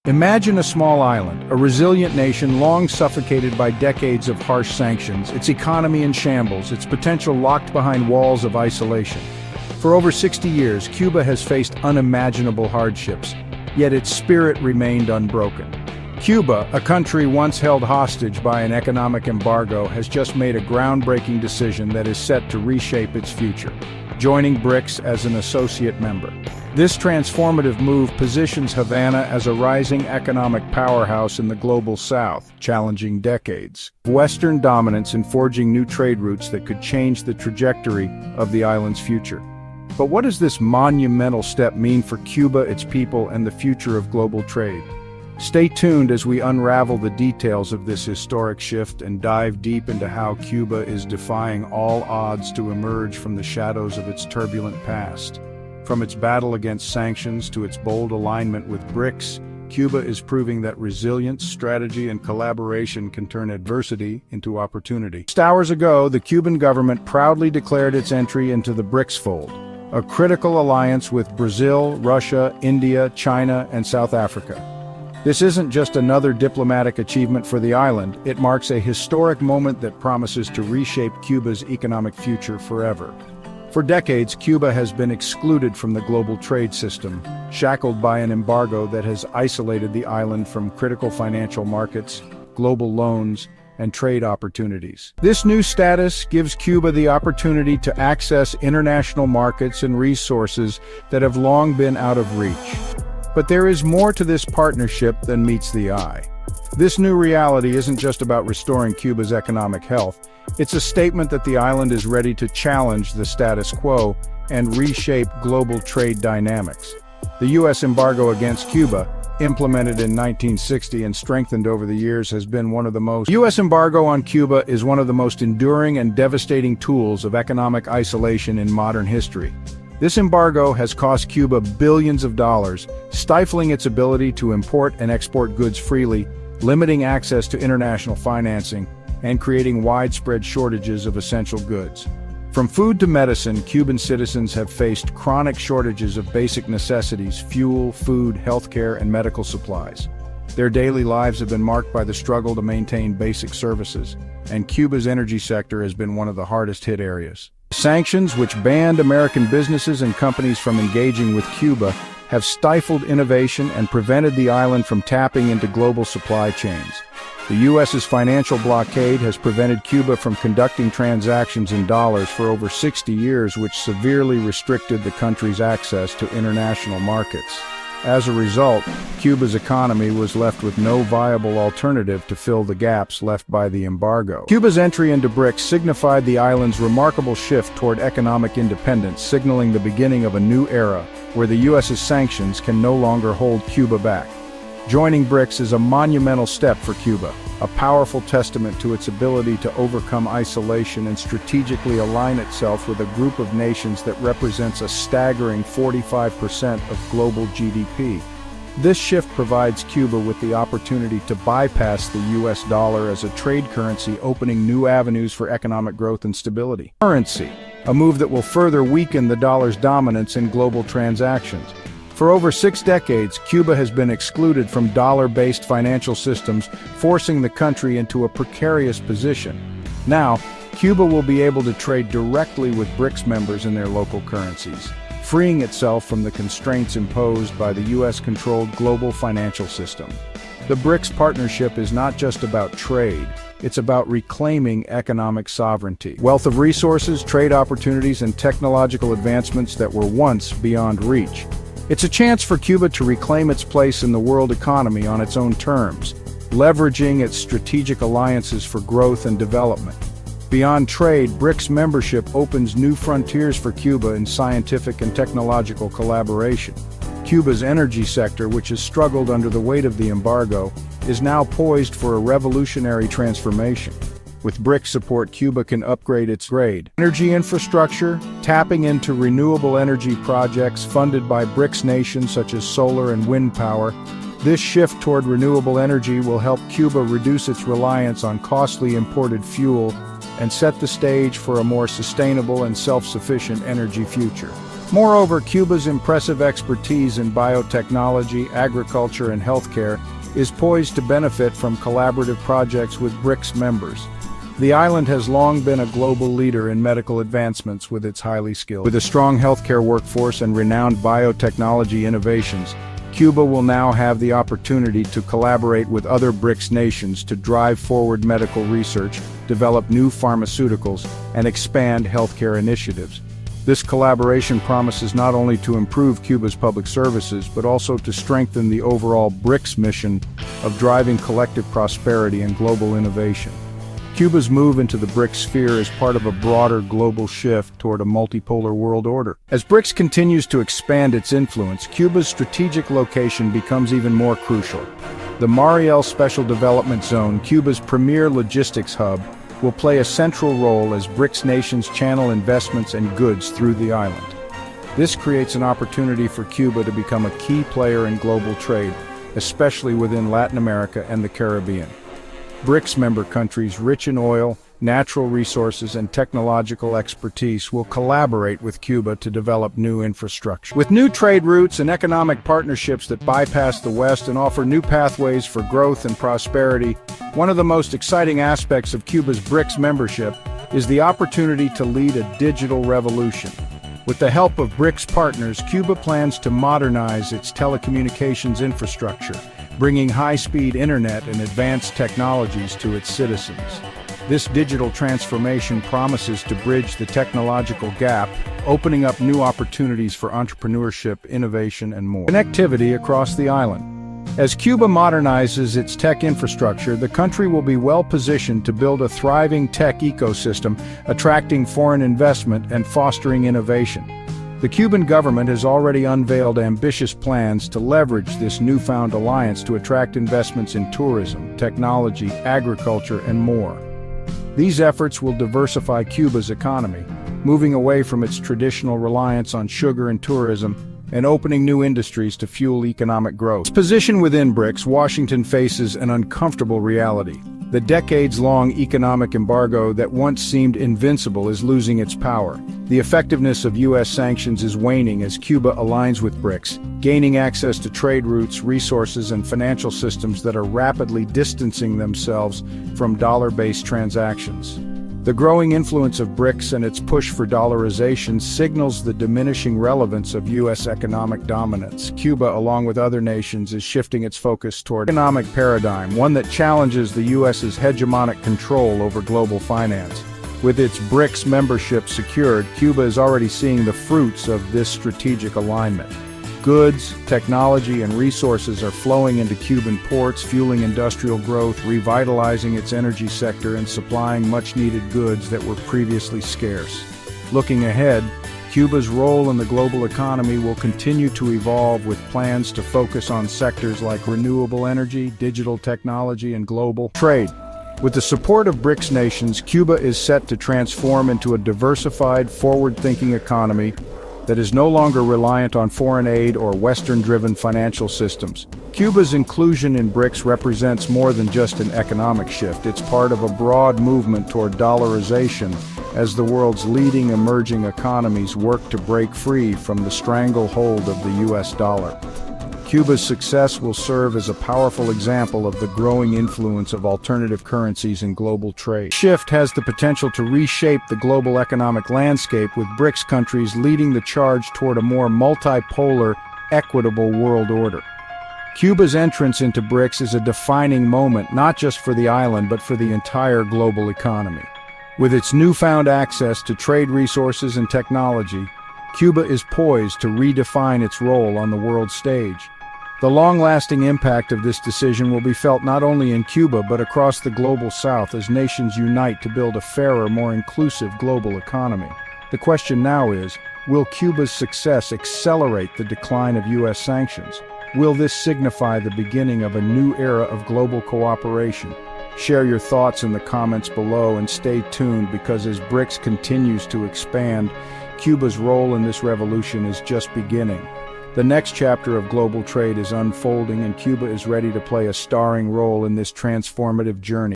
Imagine a small island, a resilient nation long suffocated by decades of harsh sanctions, its economy in shambles, its potential locked behind walls of isolation. For over 60 years, Cuba has faced unimaginable hardships, yet its spirit remained unbroken. Cuba, a country once held hostage by an economic embargo, has just made a groundbreaking decision that is set to reshape its future, joining BRICS as an associate member. This transformative move positions Havana as a rising economic powerhouse in the global South, challenging decades of Western dominance and forging new trade routes that could change the trajectory of the island's future. But what does this monumental step mean for Cuba, its people, and the future of global trade? Stay tuned as we unravel the details of this historic shift and dive deep into how Cuba is defying all odds to emerge from the shadows of its turbulent past. From its battle against sanctions to its bold alignment with BRICS, Cuba is proving that resilience, strategy, and collaboration can turn adversity into opportunity. Just hours ago, the Cuban government proudly declared its entry into the BRICS fold, a critical alliance with Brazil, Russia, India, China, and South Africa. This isn't just another diplomatic achievement for the island, it marks a historic moment that promises to reshape Cuba's economic future forever. For decades, Cuba has been excluded from the global trade system, shackled by an embargo that has isolated the island from critical financial markets, global loans, and trade opportunities. This new status gives Cuba the opportunity to access international markets and resources that have long been out of reach. But there is more to this partnership than meets the eye. This new reality isn't just about restoring Cuba's economic health, it's a statement that the island is ready to challenge the status quo and reshape global trade dynamics. The U.S. embargo against Cuba, implemented in 1960 and strengthened over the years, has been one of the most. The U.S. embargo on Cuba is one of the most enduring and devastating tools of economic isolation in modern history. This embargo has cost Cuba billions of dollars, stifling its ability to import and export goods freely, limiting access to international financing, and creating widespread shortages of essential goods. From food to medicine, Cuban citizens have faced chronic shortages of basic necessities: fuel, food, healthcare, and medical supplies. Their daily lives have been marked by the struggle to maintain basic services, and Cuba's energy sector has been one of the hardest hit areas. Sanctions, which banned American businesses and companies from engaging with Cuba, have stifled innovation and prevented the island from tapping into global supply chains. The U.S.'s financial blockade has prevented Cuba from conducting transactions in dollars for over 60 years, which severely restricted the country's access to international markets. As a result, Cuba's economy was left with no viable alternative to fill the gaps left by the embargo. Cuba's entry into BRICS signified the island's remarkable shift toward economic independence, signaling the beginning of a new era where the U.S.'s sanctions can no longer hold Cuba back. Joining BRICS is a monumental step for Cuba, a powerful testament to its ability to overcome isolation and strategically align itself with a group of nations that represents a staggering 45% of global GDP. This shift provides Cuba with the opportunity to bypass the U.S. dollar as a trade currency, opening new avenues for economic growth and stability. Currency, a move that will further weaken the dollar's dominance in global transactions. For over 6 decades, Cuba has been excluded from dollar-based financial systems, forcing the country into a precarious position. Now, Cuba will be able to trade directly with BRICS members in their local currencies, freeing itself from the constraints imposed by the U.S.-controlled global financial system. The BRICS partnership is not just about trade, it's about reclaiming economic sovereignty. Wealth of resources, trade opportunities, and technological advancements that were once beyond reach. It's a chance for Cuba to reclaim its place in the world economy on its own terms, leveraging its strategic alliances for growth and development. Beyond trade, BRICS membership opens new frontiers for Cuba in scientific and technological collaboration. Cuba's energy sector, which has struggled under the weight of the embargo, is now poised for a revolutionary transformation. With BRICS support, Cuba can upgrade its energy infrastructure, tapping into renewable energy projects funded by BRICS nations such as solar and wind power. This shift toward renewable energy will help Cuba reduce its reliance on costly imported fuel and set the stage for a more sustainable and self-sufficient energy future. Moreover, Cuba's impressive expertise in biotechnology, agriculture, and healthcare is poised to benefit from collaborative projects with BRICS members. The island has long been a global leader in medical advancements with its highly skilled. With a strong healthcare workforce and renowned biotechnology innovations, Cuba will now have the opportunity to collaborate with other BRICS nations to drive forward medical research, develop new pharmaceuticals, and expand healthcare initiatives. This collaboration promises not only to improve Cuba's public services, but also to strengthen the overall BRICS mission of driving collective prosperity and global innovation. Cuba's move into the BRICS sphere is part of a broader global shift toward a multipolar world order. As BRICS continues to expand its influence, Cuba's strategic location becomes even more crucial. The Mariel Special Development Zone, Cuba's premier logistics hub, will play a central role as BRICS nations channel investments and goods through the island. This creates an opportunity for Cuba to become a key player in global trade, especially within Latin America and the Caribbean. BRICS member countries rich in oil, natural resources, and technological expertise will collaborate with Cuba to develop new infrastructure. With new trade routes and economic partnerships that bypass the West and offer new pathways for growth and prosperity, one of the most exciting aspects of Cuba's BRICS membership is the opportunity to lead a digital revolution. With the help of BRICS partners, Cuba plans to modernize its telecommunications infrastructure, bringing high-speed internet and advanced technologies to its citizens. This digital transformation promises to bridge the technological gap, opening up new opportunities for entrepreneurship, innovation, and more. Connectivity across the island. As Cuba modernizes its tech infrastructure, the country will be well-positioned to build a thriving tech ecosystem, attracting foreign investment and fostering innovation. The Cuban government has already unveiled ambitious plans to leverage this newfound alliance to attract investments in tourism, technology, agriculture, and more. These efforts will diversify Cuba's economy, moving away from its traditional reliance on sugar and tourism and opening new industries to fuel economic growth. Its position within BRICS, Washington faces an uncomfortable reality. The decades-long economic embargo that once seemed invincible is losing its power. The effectiveness of U.S. sanctions is waning as Cuba aligns with BRICS, gaining access to trade routes, resources, and financial systems that are rapidly distancing themselves from dollar-based transactions. The growing influence of BRICS and its push for dollarization signals the diminishing relevance of U.S. economic dominance. Cuba, along with other nations, is shifting its focus toward an economic paradigm, one that challenges the U.S.'s hegemonic control over global finance. With its BRICS membership secured, Cuba is already seeing the fruits of this strategic alignment. Goods, technology, and resources are flowing into Cuban ports, fueling industrial growth, revitalizing its energy sector, and supplying much-needed goods that were previously scarce. Looking ahead, Cuba's role in the global economy will continue to evolve with plans to focus on sectors like renewable energy, digital technology, and global trade. With the support of BRICS nations, Cuba is set to transform into a diversified, forward-thinking economy that is no longer reliant on foreign aid or Western-driven financial systems. Cuba's inclusion in BRICS represents more than just an economic shift. It's part of a broad movement toward dollarization as the world's leading emerging economies work to break free from the stranglehold of the U.S. dollar. Cuba's success will serve as a powerful example of the growing influence of alternative currencies in global trade. This shift has the potential to reshape the global economic landscape, with BRICS countries leading the charge toward a more multipolar, equitable world order. Cuba's entrance into BRICS is a defining moment not just for the island but for the entire global economy. With its newfound access to trade resources and technology, Cuba is poised to redefine its role on the world stage. The long-lasting impact of this decision will be felt not only in Cuba but across the global South as nations unite to build a fairer, more inclusive global economy. The question now is, will Cuba's success accelerate the decline of U.S. sanctions? Will this signify the beginning of a new era of global cooperation? Share your thoughts in the comments below and stay tuned, because as BRICS continues to expand, Cuba's role in this revolution is just beginning. The next chapter of global trade is unfolding, and Cuba is ready to play a starring role in this transformative journey.